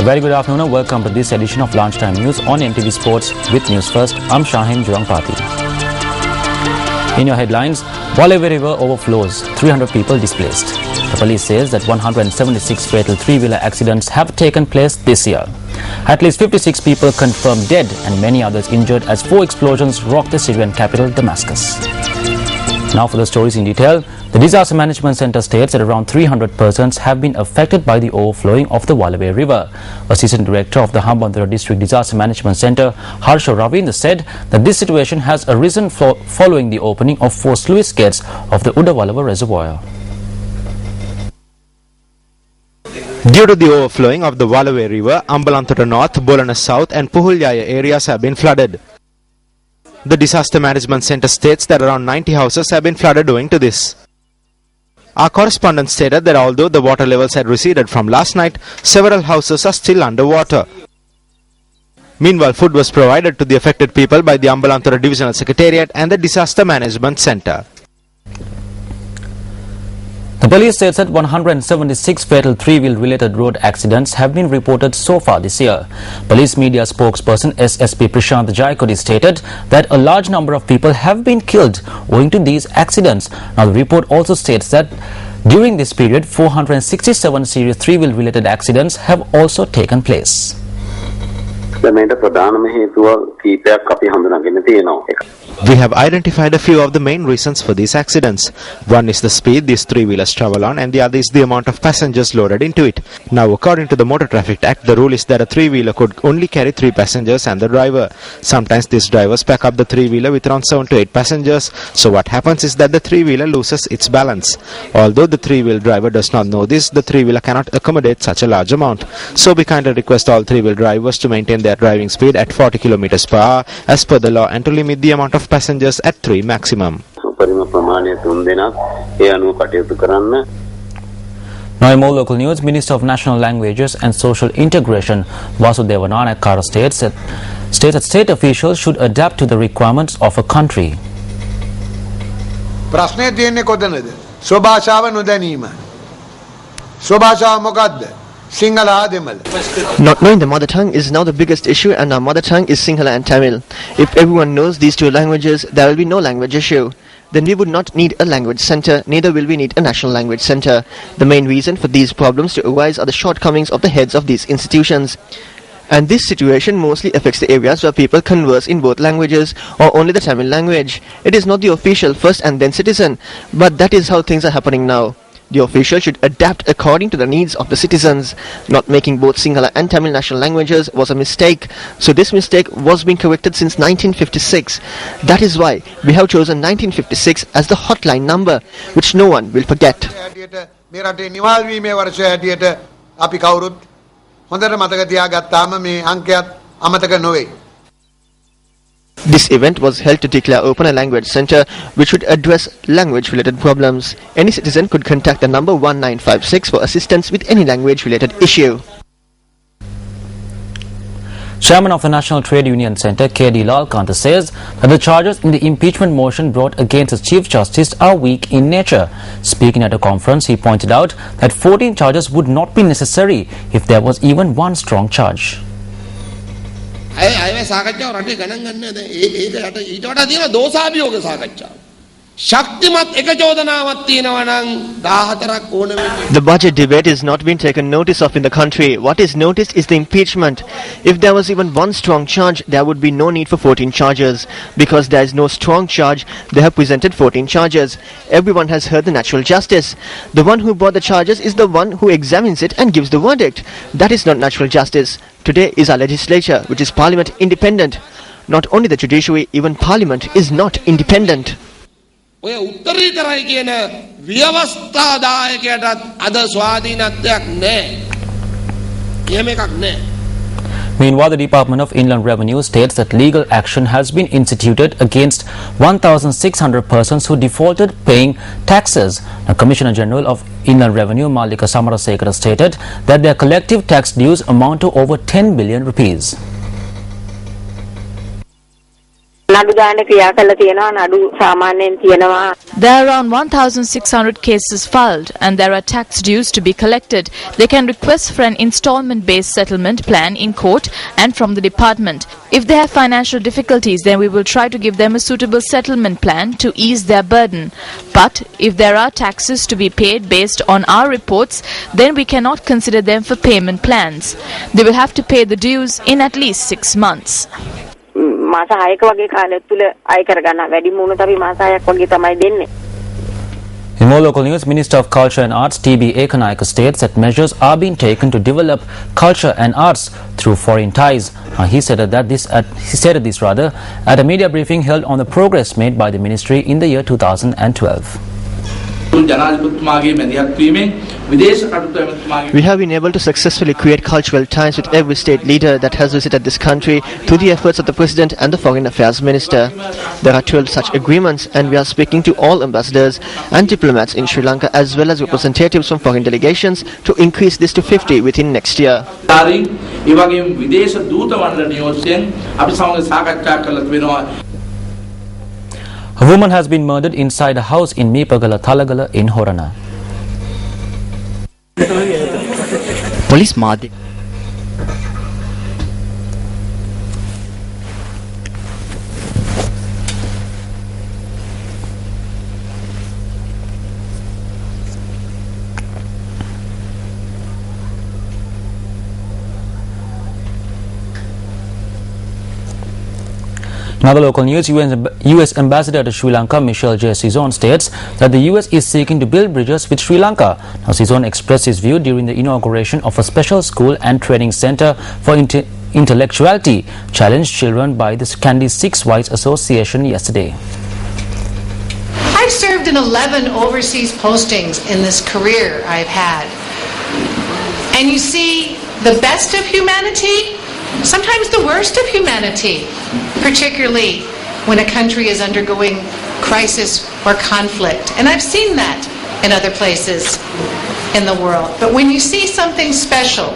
A very good afternoon and welcome to this edition of Lunchtime News on MTV Sports with News First. I'm Shahin Jurangpati. In your headlines, Wallaby River overflows, 300 people displaced. The police says that 176 fatal three-wheeler accidents have taken place this year. At least 56 people confirmed dead and many others injured as 4 explosions rocked the Syrian capital, Damascus. Now for the stories in detail. The Disaster Management Center states that around 300 persons have been affected by the overflowing of the Wallaby River. Assistant Director of the Hambantota District Disaster Management Center, Harsha Ravindra, said that this situation has arisen following the opening of 4 sluice gates of the Udawalava Reservoir. Due to the overflowing of the Wallaby River, Ambalantota North, Bolana South and Puhulyaya areas have been flooded. The Disaster Management Center states that around 90 houses have been flooded owing to this. Our correspondent stated that although the water levels had receded from last night, several houses are still underwater. Meanwhile, food was provided to the affected people by the Ambalantota Divisional Secretariat and the Disaster Management Center. The police says that 176 fatal three-wheel related road accidents have been reported so far this year. Police media spokesperson SSP Prashant Jayakodi stated that a large number of people have been killed owing to these accidents. Now the report also states that during this period 467 serious three-wheel related accidents have also taken place. We have identified a few of the main reasons for these accidents. One is the speed these three-wheelers travel on and the other is the amount of passengers loaded into it. Now, according to the Motor Traffic Act, the rule is that a three-wheeler could only carry 3 passengers and the driver. Sometimes these drivers pack up the three-wheeler with around 7 to 8 passengers. So what happens is that the three-wheeler loses its balance. Although the three-wheel driver does not know this, the three-wheeler cannot accommodate such a large amount. So we kindly request all three-wheel drivers to maintain their driving speed at 40 km per hour as per the law and to limit the amount of passengers at 3 maximum. Now in more local news, Minister of National Languages and Social Integration Vasudeva Nanayakkara states that state officials should adapt to the requirements of a country. ප්‍රශ්නේ තියෙන්නේ කොතනද? ස්වභාෂාව නොදැනීම. ස්වභාෂාව මොකද්ද? Not knowing the mother tongue is now the biggest issue, and our mother tongue is Sinhala and Tamil. If everyone knows these 2 languages, there will be no language issue. Then we would not need a language center, neither will we need a national language center. The main reason for these problems to arise are the shortcomings of the heads of these institutions. And this situation mostly affects the areas where people converse in both languages or only the Tamil language. It is not the official first and then citizen, but that is how things are happening now. The official should adapt according to the needs of the citizens. Not making both Sinhala and Tamil national languages was a mistake. So this mistake was being corrected since 1956. That is why we have chosen 1956 as the hotline number, which no one will forget. This event was held to declare open a language center which should address language-related problems. Any citizen could contact the number 1956 for assistance with any language-related issue. Chairman of the National Trade Union Centre, K.D. Lalkanta, says that the charges in the impeachment motion brought against the Chief Justice are weak in nature. Speaking at a conference, he pointed out that 14 charges would not be necessary if there was even one strong charge. The budget debate is not being taken notice of in the country. What is noticed is the impeachment. If there was even one strong charge, there would be no need for 14 charges. Because there is no strong charge, they have presented 14 charges. Everyone has heard the natural justice. The one who brought the charges is the one who examines it and gives the verdict. That is not natural justice. Today is our legislature, which is parliament independent. Not only the judiciary, even parliament is not independent. Meanwhile, the Department of Inland Revenue states that legal action has been instituted against 1,600 persons who defaulted paying taxes. The Commissioner General of Inland Revenue, Mallika Samarasekara, stated that their collective tax dues amount to over 10 billion rupees. There are around 1,600 cases filed and there are tax dues to be collected. They can request for an installment-based settlement plan in court and from the department. If they have financial difficulties, then we will try to give them a suitable settlement plan to ease their burden. But if there are taxes to be paid based on our reports, then we cannot consider them for payment plans. They will have to pay the dues in at least 6 months. In more local news, Minister of Culture and Arts T.B. Ekanayake states that measures are being taken to develop culture and arts through foreign ties. He said this at a media briefing held on the progress made by the ministry in the year 2012. We have been able to successfully create cultural ties with every state leader that has visited this country through the efforts of the President and the Foreign Affairs Minister. There are 12 such agreements and we are speaking to all ambassadors and diplomats in Sri Lanka as well as representatives from foreign delegations to increase this to 50 within next year. A woman has been murdered inside a house in Mipagala Thalagala in Horana. Police Madi. In other local news, US Ambassador to Sri Lanka Michelle J. Sison states that the US is seeking to build bridges with Sri Lanka. Now, Sison expressed his view during the inauguration of a special school and training center for intellectuality challenged children by the Candy Six Whites Association yesterday. I've served in 11 overseas postings in this career I've had. And you see the best of humanity, sometimes the worst of humanity, particularly when a country is undergoing crisis or conflict. And I've seen that in other places in the world. But when you see something special,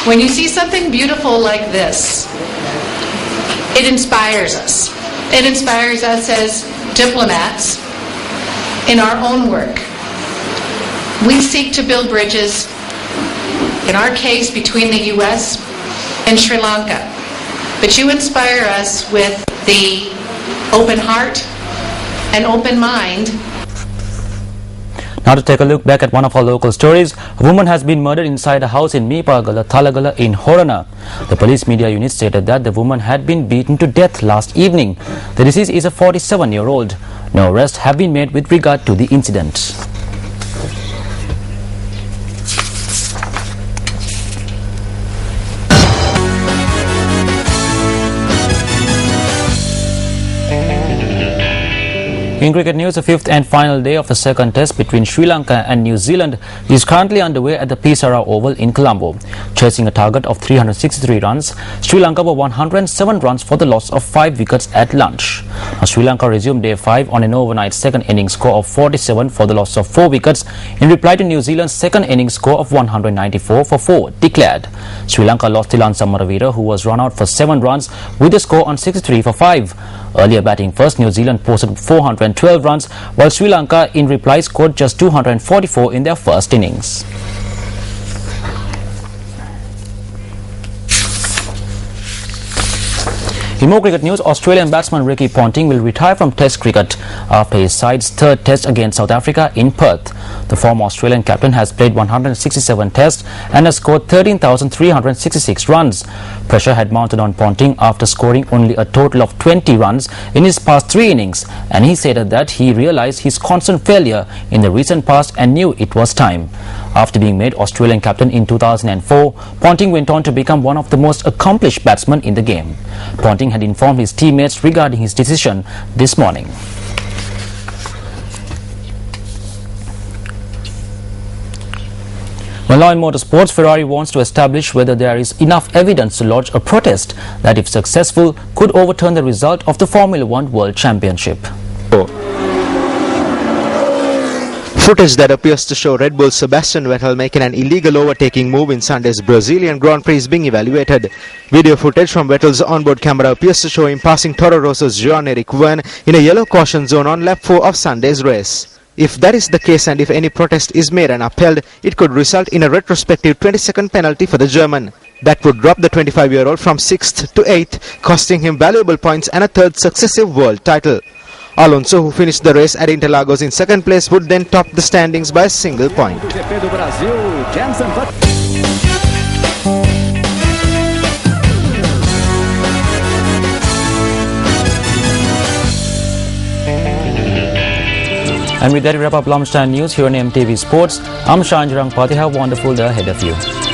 when you see something beautiful like this, it inspires us. It inspires us as diplomats in our own work. We seek to build bridges, in our case, between the US and Sri Lanka. But you inspire us with the open heart and open mind. Now to take a look back at one of our local stories, a woman has been murdered inside a house in Mipagala Thalagala in Horana. The police media unit stated that the woman had been beaten to death last evening. The deceased is a 47-year-old. No arrests have been made with regard to the incident. In cricket news, the fifth and final day of the second test between Sri Lanka and New Zealand is currently underway at the Pisara Oval in Colombo. Chasing a target of 363 runs, Sri Lanka were 107 runs for the loss of 5 wickets at lunch. Now, Sri Lanka resumed day 5 on an overnight second innings score of 47 for the loss of 4 wickets in reply to New Zealand's second innings score of 194 for 4 declared. Sri Lanka lost Tilan Samaravira, who was run out for 7 runs with a score on 63 for 5. Earlier batting first, New Zealand posted 412 runs, while Sri Lanka in reply scored just 244 in their first innings. In more cricket news, Australian batsman Ricky Ponting will retire from Test cricket after his side's third Test against South Africa in Perth. The former Australian captain has played 167 Tests and has scored 13,366 runs. Pressure had mounted on Ponting after scoring only a total of 20 runs in his past 3 innings, and he said that he realised his constant failure in the recent past and knew it was time. After being made Australian captain in 2004, Ponting went on to become one of the most accomplished batsmen in the game. Ponting had informed his teammates regarding his decision this morning. Well, now in motorsports, Ferrari wants to establish whether there is enough evidence to lodge a protest that, if successful, could overturn the result of the Formula One World Championship. Footage that appears to show Red Bull's Sebastian Vettel making an illegal overtaking move in Sunday's Brazilian Grand Prix is being evaluated. Video footage from Vettel's onboard camera appears to show him passing Toro Rosso's Jean-Eric Verne in a yellow caution zone on lap 4 of Sunday's race. If that is the case and if any protest is made and upheld, it could result in a retrospective 20-second penalty for the German. That would drop the 25-year-old from 6th to 8th, costing him valuable points and a third successive world title. Alonso, who finished the race at Interlagos in second place, would then top the standings by a single point. And with that, we wrap up lunchtime news here on MTV Sports. I'm Shahan Jurangpati. Have a wonderful day ahead of you.